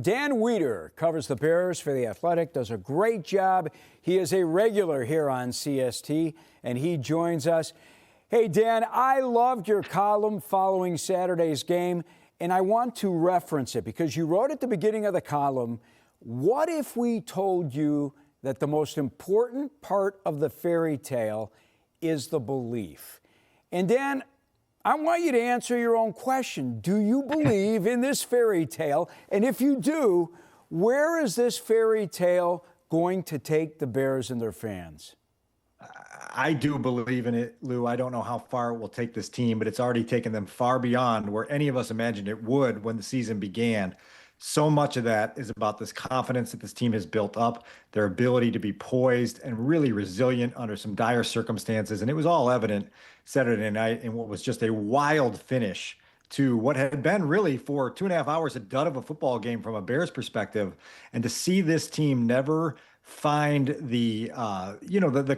Dan Wiederer covers the Bears for The Athletic, does a great job. He is a regular here on CST, and he joins us. Hey, Dan, I loved your column following Saturday's game, and I want to reference it because you wrote at the beginning of the column, what if we told you that the most important part of the fairy tale is the belief? And Dan, I want you to answer your own question. Do you believe in this fairy tale? And if you do, where is this fairy tale going to take the Bears and their fans? I do believe in it, Lou. I don't know how far it will take this team, but it's already taken them far beyond where any of us imagined it would when the season began. So much of that is about this confidence that this team has built up, their ability to be poised and really resilient under some dire circumstances. And it was all evident Saturday night in what was just a wild finish to what had been really for 2.5 hours a dud of a football game from a Bears perspective. And to see this team never find the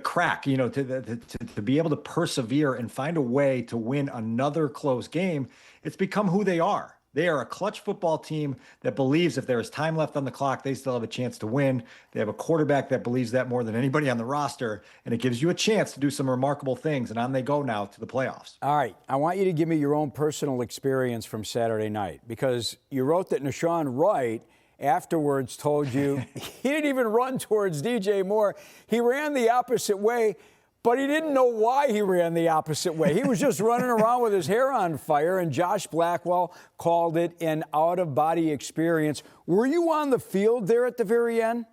crack, to be able to persevere and find a way to win another close game, it's become who they are. They are a clutch football team that believes if there is time left on the clock, they still have a chance to win. They have a quarterback that believes that more than anybody on the roster, and it gives you a chance to do some remarkable things, and on they go now to the playoffs. All right, I want you to give me your own personal experience from Saturday night, because you wrote that Nashawn Wright afterwards told you he didn't even run towards DJ Moore. He ran the opposite way, but he didn't know why he ran the opposite way. He was just running around with his hair on fire, and Josh Blackwell called it an out-of-body experience. Were you on the field there at the very end?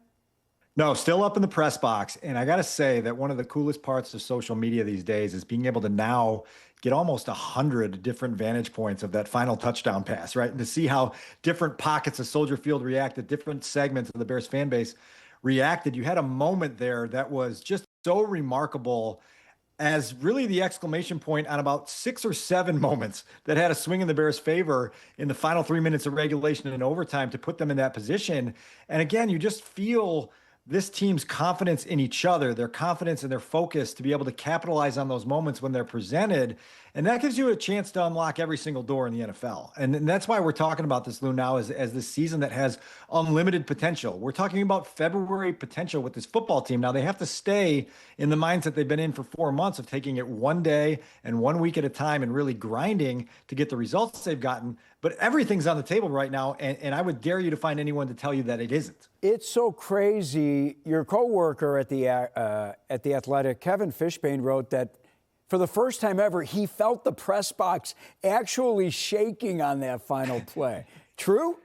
No, still up in the press box. And I got to say that one of the coolest parts of social media these days is being able to now get almost 100 different vantage points of that final touchdown pass, right? And to see how different pockets of Soldier Field reacted, different segments of the Bears fan base reacted. You had a moment there that was just so remarkable as really the exclamation point on about 6 or 7 moments that had a swing in the Bears' favor in the final 3 minutes of regulation and overtime to put them in that position. And again, you just feel this team's confidence in each other, their confidence and their focus to be able to capitalize on those moments when they're presented. And that gives you a chance to unlock every single door in the NFL. And that's why we're talking about this, Lou, now as this season that has unlimited potential. We're talking about February potential with this football team. Now, they have to stay in the mindset they've been in for 4 months of taking it one day and 1 week at a time and really grinding to get the results they've gotten. But everything's on the table right now, and I would dare you to find anyone to tell you that it isn't. It's so crazy. Your coworker at the Athletic, Kevin Fishbane, wrote that for the first time ever, he felt the press box actually shaking on that final play. True?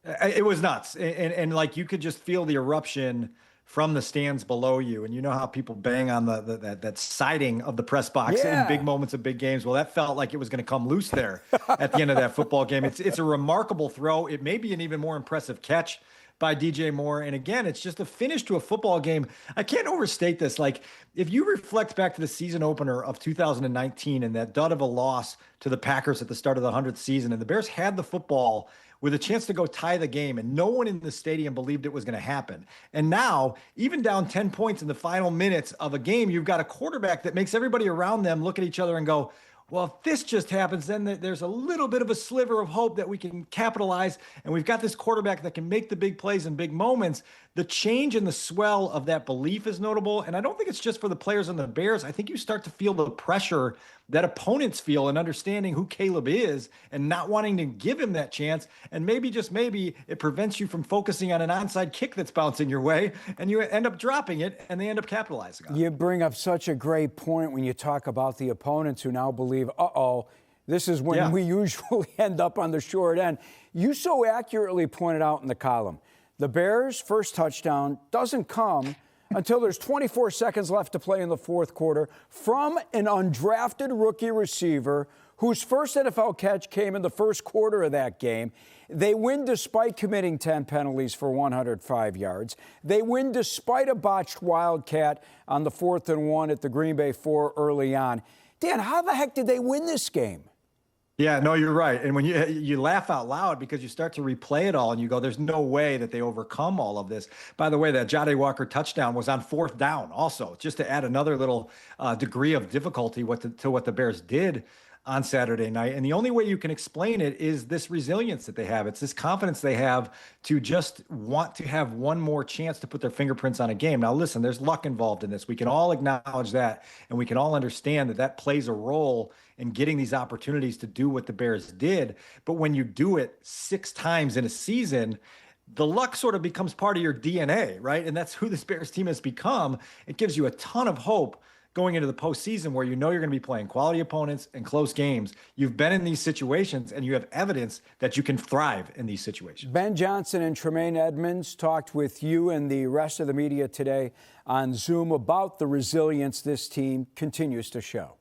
It was nuts. And like you could just feel the eruption from the stands below you. And you know how people bang on that siding of the press box in big moments of big games. Well, that felt like it was going to come loose there at the end of that football game. It's a remarkable throw. It may be an even more impressive catch by DJ Moore. And again, it's just a finish to a football game. I can't overstate this. Like, if you reflect back to the season opener of 2019 and that dud of a loss to the Packers at the start of the 100th season, and the Bears had the football with a chance to go tie the game, and no one in the stadium believed it was going to happen. And now, even down 10 points in the final minutes of a game, you've got a quarterback that makes everybody around them look at each other and go, well, if this just happens, then there's a little bit of a sliver of hope that we can capitalize. And we've got this quarterback that can make the big plays in big moments. The change in the swell of that belief is notable. And I don't think it's just for the players and the Bears. I think you start to feel the pressure that opponents feel in understanding who Caleb is and not wanting to give him that chance. And maybe, just maybe, it prevents you from focusing on an onside kick that's bouncing your way, and you end up dropping it, and they end up capitalizing on it. You bring up such a great point when you talk about the opponents who now believe, this is when we usually end up on the short end. You so accurately pointed out in the column, the Bears' first touchdown doesn't come until there's 24 seconds left to play in the fourth quarter from an undrafted rookie receiver whose first NFL catch came in the first quarter of that game. They win despite committing 10 penalties for 105 yards. They win despite a botched wildcat on the 4th and 1 at the Green Bay 4 early on. Dan, how the heck did they win this game? Yeah, no, you're right. And when you laugh out loud because you start to replay it all and you go, there's no way that they overcome all of this. By the way, that Jahdae Walker touchdown was on 4th down also, just to add another little degree of difficulty to what the Bears did on Saturday night. And the only way you can explain it is this resilience that they have. It's this confidence they have to just want to have one more chance to put their fingerprints on a game. Now, listen, there's luck involved in this. We can all acknowledge that, and we can all understand that that plays a role in getting these opportunities to do what the Bears did. But when you do it 6 times in a season, the luck sort of becomes part of your DNA, right? And that's who this Bears team has become. It gives you a ton of hope going into the postseason where you know you're going to be playing quality opponents and close games. You've been in these situations and you have evidence that you can thrive in these situations. Ben Johnson and Tremaine Edmonds talked with you and the rest of the media today on Zoom about the resilience this team continues to show.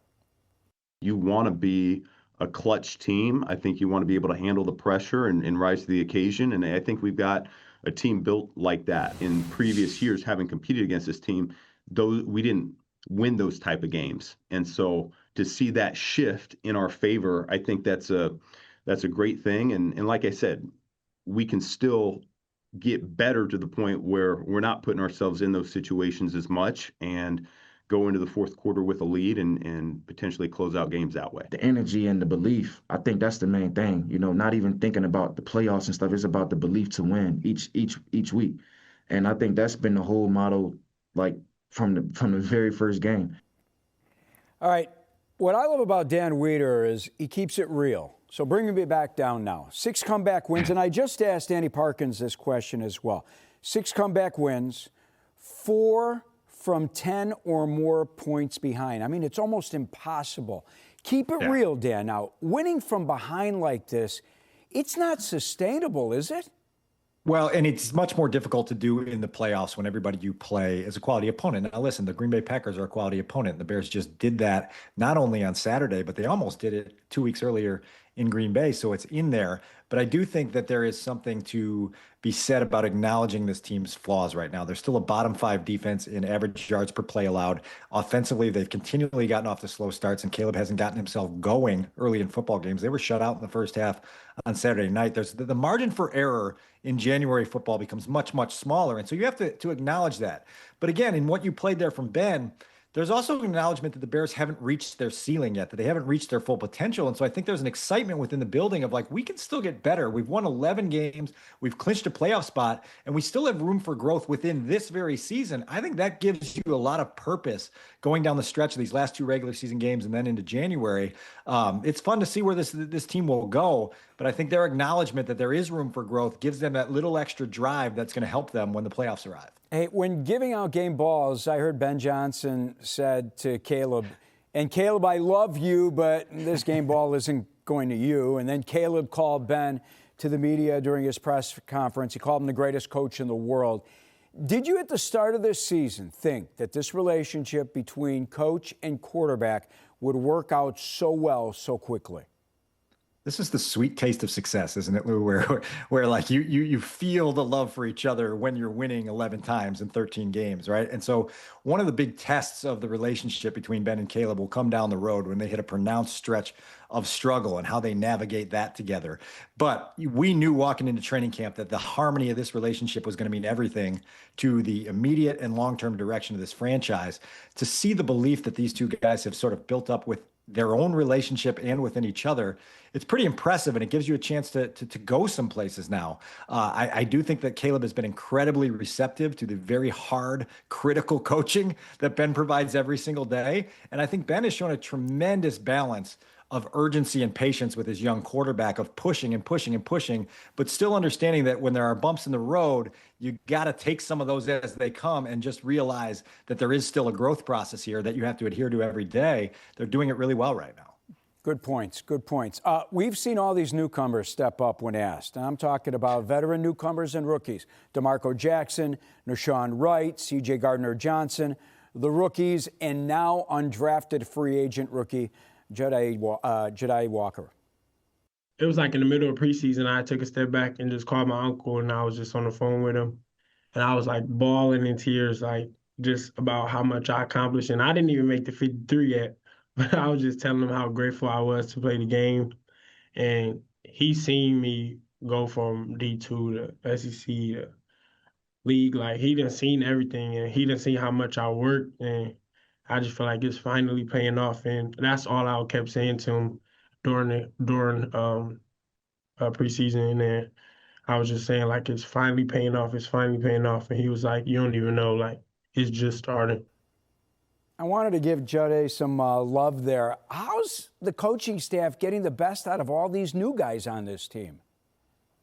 You want to be a clutch team. I think you want to be able to handle the pressure and rise to the occasion. And I think we've got a team built like that. In previous years, having competed against this team, we didn't win those type of games. And so to see that shift in our favor, I think that's a great thing. And like I said, we can still get better to the point where we're not putting ourselves in those situations as much and go into the fourth quarter with a lead and potentially close out games that way. The energy and the belief, I think that's the main thing. You know, not even thinking about the playoffs and stuff. It's about the belief to win each week. And I think that's been the whole model, like, from the very first game. All right. What I love about Dan Wiederer is he keeps it real. So bring me back down now. 6 comeback wins, and I just asked Andy Parkins this question as well. 6 comeback wins, 4 from 10 or more points behind. I mean, it's almost impossible. Keep it real, Dan. Now, winning from behind like this, it's not sustainable, is it? Well, and it's much more difficult to do in the playoffs when everybody you play is a quality opponent. Now, listen, the Green Bay Packers are a quality opponent. The Bears just did that not only on Saturday, but they almost did it 2 weeks earlier in Green Bay. So it's in there. But I do think that there is something to be said about acknowledging this team's flaws right now. They're still a bottom 5 defense in average yards per play allowed. Offensively, they've continually gotten off the slow starts, and Caleb hasn't gotten himself going early in football games. They were shut out in the first half on Saturday night. There's the margin for error in January football becomes much, much smaller. And so you have to acknowledge that. But again, in what you played there from Ben, there's also an acknowledgement that the Bears haven't reached their ceiling yet, that they haven't reached their full potential. And so I think there's an excitement within the building of like, we can still get better. We've won 11 games. We've clinched a playoff spot, and we still have room for growth within this very season. I think that gives you a lot of purpose going down the stretch of these last 2 regular season games and then into January. It's fun to see where this team will go, but I think their acknowledgement that there is room for growth gives them that little extra drive that's going to help them when the playoffs arrive. Hey, when giving out game balls, I heard Ben Johnson said to Caleb, and Caleb, I love you, but this game ball isn't going to you. And then Caleb called Ben to the media during his press conference. He called him the greatest coach in the world. Did you at the start of this season think that this relationship between coach and quarterback would work out so well so quickly? This is the sweet taste of success, isn't it, Lou? Where like you feel the love for each other when you're winning 11 times in 13 games, right? And so one of the big tests of the relationship between Ben and Caleb will come down the road when they hit a pronounced stretch of struggle and how they navigate that together. But we knew walking into training camp that the harmony of this relationship was going to mean everything to the immediate and long-term direction of this franchise. To see the belief that these two guys have sort of built up with their own relationship and within each other, it's pretty impressive, and it gives you a chance to go some places now. I do think that Caleb has been incredibly receptive to the very hard, critical coaching that Ben provides every single day, and I think Ben has shown a tremendous balance of urgency and patience with his young quarterback, of pushing and pushing and pushing, but still understanding that when there are bumps in the road, you got to take some of those as they come and just realize that there is still a growth process here that you have to adhere to every day. They're doing it really well right now. Good points. Good points. We've seen all these newcomers step up when asked. And I'm talking about veteran newcomers and rookies. DeMarco Jackson, Nashawn Wright, C.J. Gardner-Johnson, the rookies, and now undrafted free agent rookie Jedi Walker. It was like in the middle of preseason, I took a step back and just called my uncle, and I was just on the phone with him. And I was like bawling in tears, like just about how much I accomplished. And I didn't even make the 53 yet, but I was just telling him how grateful I was to play the game. And he seen me go from D2 to SEC to league. Like, he done seen everything, and he done seen how much I worked. And I just feel like it's finally paying off. And that's all I kept saying to him. during preseason, and then I was just saying like it's finally paying off. It's finally paying off, and he was like, "You don't even know, like it's just starting." I wanted to give Jade some love there. How's the coaching staff getting the best out of all these new guys on this team?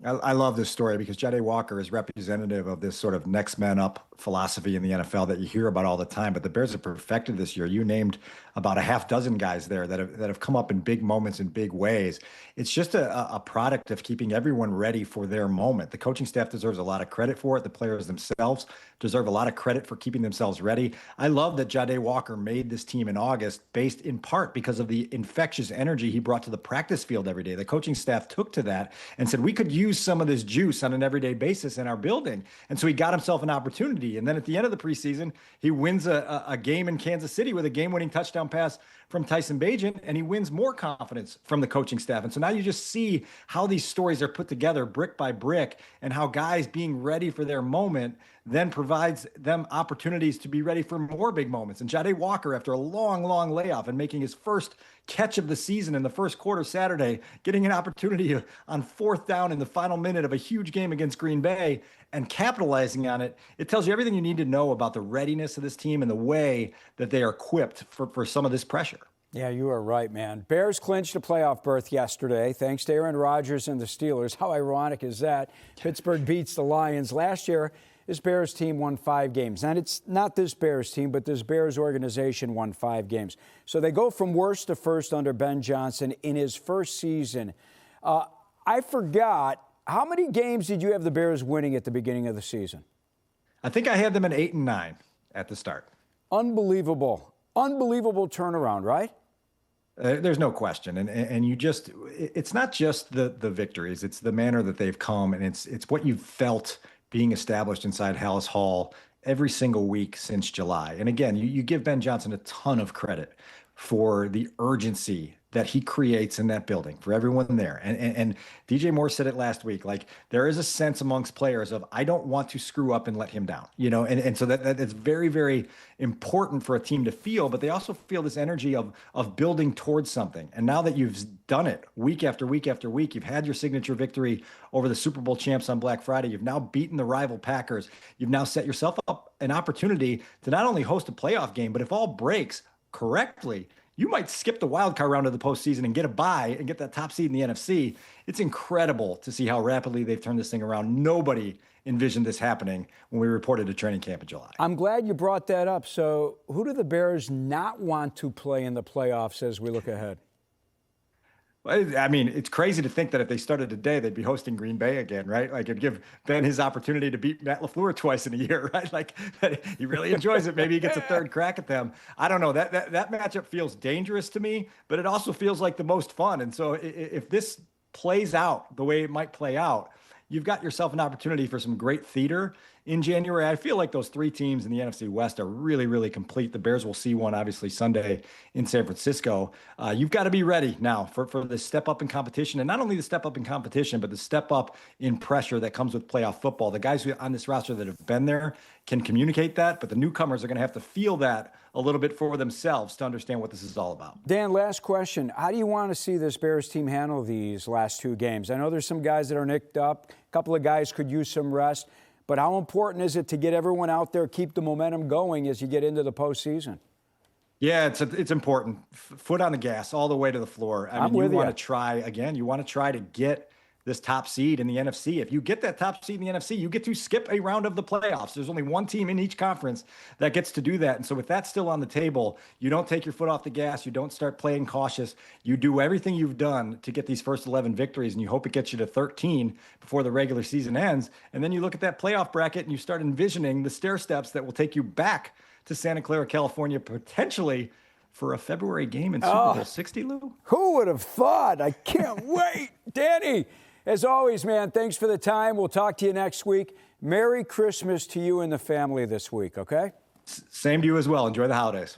I love this story because Jade Walker is representative of this sort of next man up philosophy in the NFL that you hear about all the time. But the Bears have perfected this year. You named about a half dozen guys there that have come up in big moments in big ways. It's just a product of keeping everyone ready for their moment. The coaching staff deserves a lot of credit for it. The players themselves deserve a lot of credit for keeping themselves ready. I love that Jade Walker made this team in August based in part because of the infectious energy he brought to the practice field every day. The coaching staff took to that and said, we could use some of this juice on an everyday basis in our building. And so he got himself an opportunity. And then at the end of the preseason, he wins a game in Kansas City with a game-winning touchdown pass from Tyson Bagent, and he wins more confidence from the coaching staff. And so now you just see how these stories are put together brick by brick and how guys being ready for their moment then provides them opportunities to be ready for more big moments. And Jade Walker, after a long, long layoff and making his first catch of the season in the first quarter Saturday, getting an opportunity on fourth down in the final minute of a huge game against Green Bay and capitalizing on it, it tells you everything you need to know about the readiness of this team and the way that they are equipped for some of this pressure. Yeah, you are right, man. Bears clinched a playoff berth yesterday thanks to Aaron Rodgers and the Steelers. How ironic is that? Pittsburgh beats the Lions. Last year, this Bears team won 5 games. And it's not this Bears team, but this Bears organization won 5 games. So they go from worst to first under Ben Johnson in his first season. I forgot, how many games did you have the Bears winning at the beginning of the season? I think I had them at 8-9 at the start. Unbelievable. Unbelievable turnaround, right? There's no question. And you just, it's not just the victories, it's the manner that they've come, and it's what you've felt being established inside Hallis Hall every single week since July. And again, you give Ben Johnson a ton of credit for the urgency that he creates in that building for everyone there. And DJ Moore said it last week, like there is a sense amongst players of, I don't want to screw up and let him down, you know? And so that's very, very important for a team to feel, but they also feel this energy of building towards something. And now that you've done it week after week after week, you've had your signature victory over the Super Bowl champs on Black Friday. You've now beaten the rival Packers. You've now set yourself up an opportunity to not only host a playoff game, but if all breaks correctly, you might skip the wild card round of the postseason and get a bye and get that top seed in the NFC. It's incredible to see how rapidly they've turned this thing around. Nobody envisioned this happening when we reported to training camp in July. I'm glad you brought that up. So who do the Bears not want to play in the playoffs as we look ahead? I mean, it's crazy to think that if they started today, they'd be hosting Green Bay again, right? Like it'd give Ben his opportunity to beat Matt LaFleur twice in a year, right? Like he really enjoys it. Maybe he gets a third crack at them. I don't know. That matchup feels dangerous to me, but it also feels like the most fun. And so if this plays out the way it might play out, you've got yourself an opportunity for some great theater in January. I feel like those 3 teams in the NFC West are really, really complete. The Bears will see one, obviously, Sunday in San Francisco. You've got to be ready now for the step up in competition. And not only the step up in competition, but the step up in pressure that comes with playoff football. The guys on this roster that have been there can communicate that, but the newcomers are going to have to feel that a little bit for themselves to understand what this is all about. Dan, last question. How do you want to see this Bears team handle these last 2 games? I know there's some guys that are nicked up. A couple of guys could use some rest. But how important is it to get everyone out there, keep the momentum going as you get into the postseason? Yeah, it's important. Foot on the gas all the way to the floor. I mean, you want to try, again, you want to try to get this top seed in the NFC. If you get that top seed in the NFC, you get to skip a round of the playoffs. There's only one team in each conference that gets to do that. And so with that still on the table, you don't take your foot off the gas. You don't start playing cautious. You do everything you've done to get these first 11 victories, and you hope it gets you to 13 before the regular season ends. And then you look at that playoff bracket and you start envisioning the stair steps that will take you back to Santa Clara, California, potentially for a February game in Super Bowl 60, Lou? Who would have thought? I can't wait. Danny, as always, man, thanks for the time. We'll talk to you next week. Merry Christmas to you and the family this week, okay? Same to you as well. Enjoy the holidays.